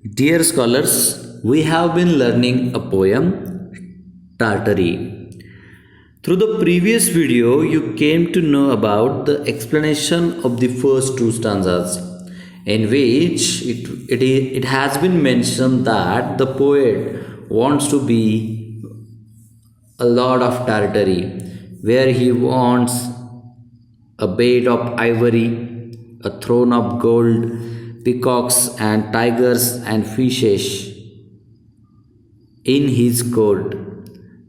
Dear scholars, we have been learning a poem, Tartary. Through the previous video, you came to know about the explanation of the first two stanzas, in which it has been mentioned that the poet wants to be a lord of Tartary, where he wants a bed of ivory, a throne of gold, peacocks and tigers and fishes in his court.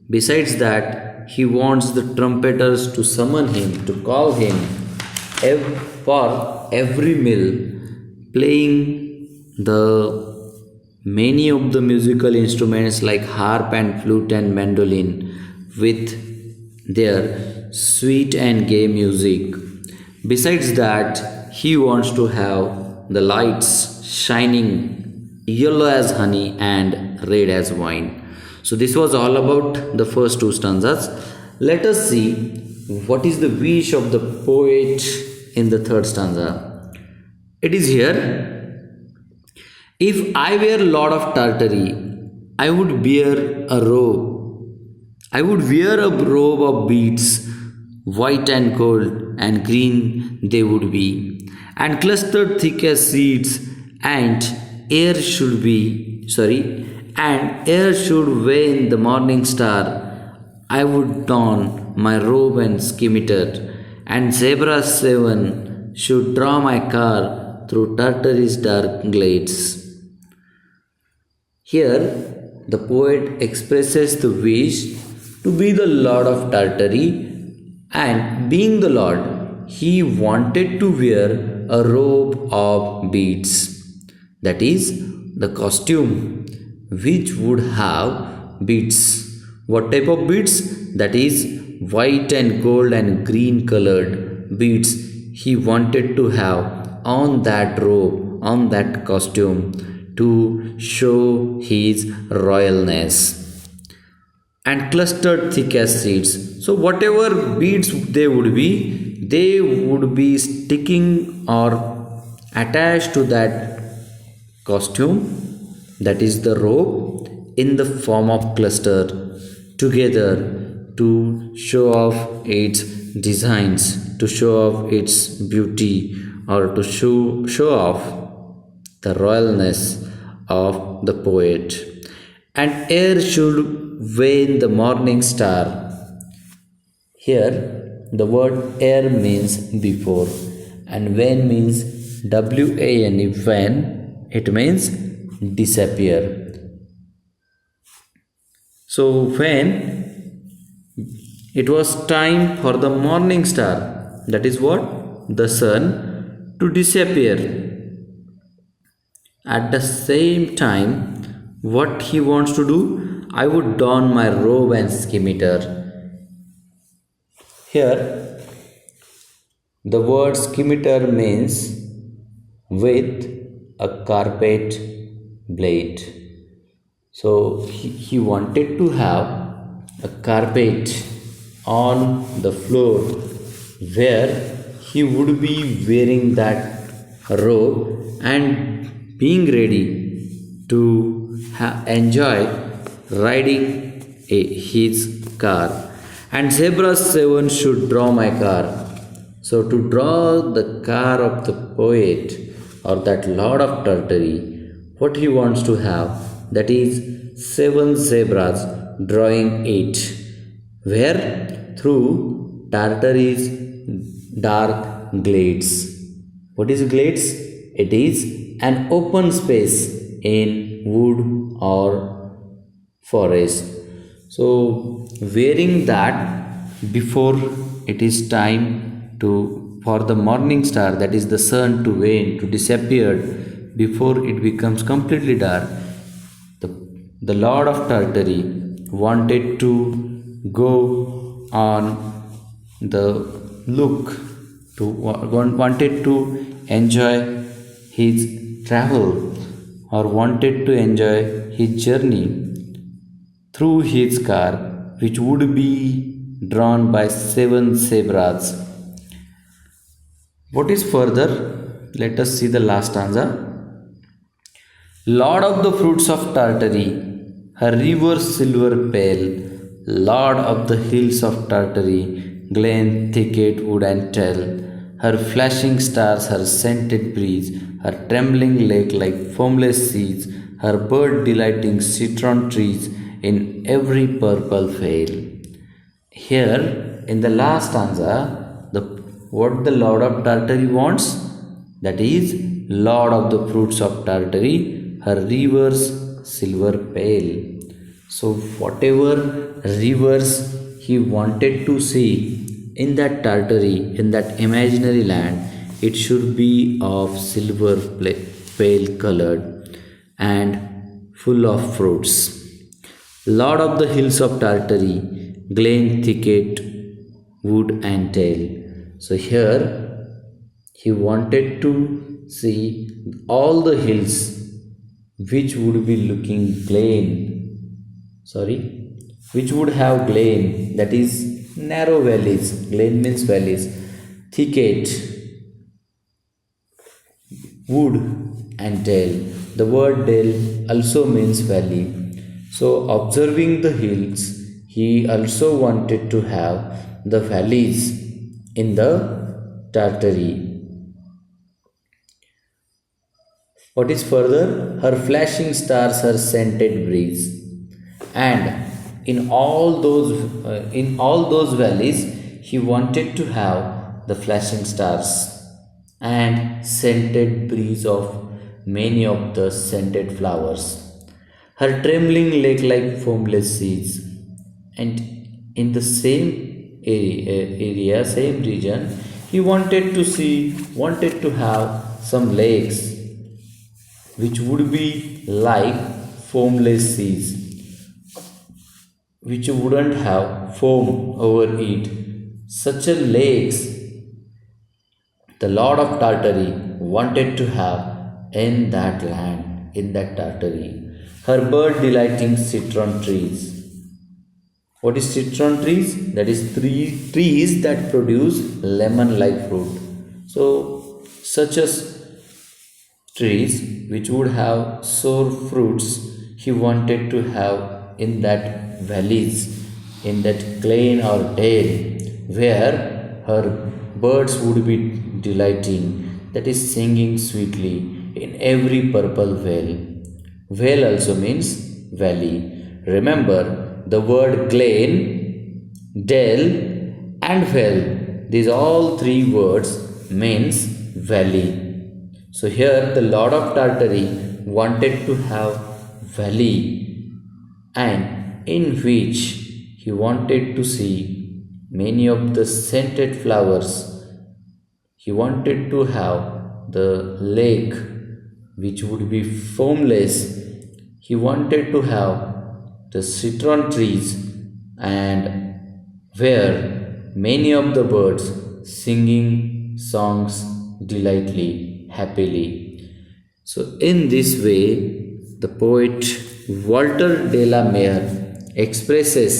Besides that, he wants the trumpeters to summon him, to call him for every meal, playing the many of the musical instruments like harp and flute and mandolin with their sweet and gay music. Besides that, he wants to have the lights shining yellow as honey and red as wine. So, this was all about the first two stanzas. Let us see what is the wish of the poet in the third stanza. It is here: if I were Lord of Tartary, I would wear a robe. I would wear a robe of beads, white and gold and green they would be, and clustered thick as seeds, and air should wane the morning star. I would don my robe and scimitar, and zebra seven should draw my car through Tartary's dark glades. Here, the poet expresses the wish to be the Lord of Tartary, and being the Lord, he wanted to wear a robe of beads, that is, the costume which would have beads. What type of beads? That is, white and gold and green colored beads he wanted to have on that robe, on that costume, to show his royalness. And clustered thick as seeds. So, whatever beads they would be sticking or attached to that costume, that is the robe, in the form of cluster together to show off its designs, to show off its beauty, or to show off the royalness of the poet. And air should wane the morning star. Here, the word air means before, and wane means WANE, when it means disappear. So, when it was time for the morning star, that is what? The sun, to disappear. At the same time, what he wants to do? I would don my robe and scimitar. Here, the word scimitar means with a carpet blade. So, he wanted to have a carpet on the floor where he would be wearing that robe and being ready to enjoy riding his car. And zebra 7 should draw my car. So, to draw the car of the poet or that Lord of Tartary, what he wants to have, that is 7 zebras drawing it. Where? Through Tartary's dark glades. What is glades? It is an open space in wood or forest. So, wearing that before it is time for the morning star, that is the sun, to wane, to disappear, before it becomes completely dark, the Lord of Tartary wanted to go on the look, wanted to enjoy his travel, or wanted to enjoy his journey through his car, which would be drawn by 7 zebras. What is further? Let us see the last stanza. Lord of the fruits of Tartary, her river silver pale, Lord of the hills of Tartary, glen, thicket, wood and tell, her flashing stars, her scented breeze, her trembling lake like foamless seas, her bird delighting citron trees in every purple vale. Here, in the last stanza, what the Lord of Tartary wants, that is, Lord of the fruits of Tartary, her rivers silver pale. So, whatever rivers he wanted to see in that Tartary, in that imaginary land, it should be of silver pale colored and full of fruits. Lord of the hills of Tartary, glen, thicket, wood and tail. So here he wanted to see all the hills which would be looking which would have glen, that is narrow valleys. Glen means valleys. Thicket, wood and dale. The word dale also means valley. So, observing the hills, he also wanted to have the valleys in the Tartary. What is further? Her flashing stars, her scented breeze, and in all those valleys, he wanted to have the flashing stars and scented breeze of many of the scented flowers. Her trembling lake like foamless seas, and in the same same region, he wanted to have some lakes which would be like foamless seas, which wouldn't have foam over it. Such a lakes the Lord of Tartary wanted to have in that land, in that Tartary. Her bird delighting citron trees. What is citron trees? That is three trees that produce lemon-like fruit. So, such as trees which would have sour fruits, he wanted to have in that valleys, in that glen or dale, where her birds would be delighting, that is singing sweetly in every purple vale. Vale also means valley. Remember the word glen, dale and vale. These all three words means valley. So here the Lord of Tartary wanted to have valley, and in which he wanted to see many of the scented flowers. He wanted to have the lake which would be foamless. He wanted to have the citron trees, and where many of the birds singing songs delightfully, happily. So, in this way, the poet Walter de la Mare expresses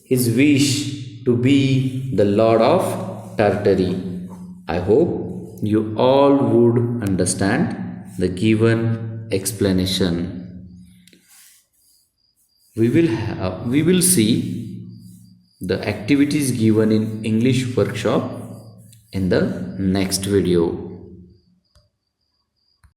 his wish to be the Lord of Tartary. I hope you all would understand the given explanation. We will see the activities given in English workshop in the next video.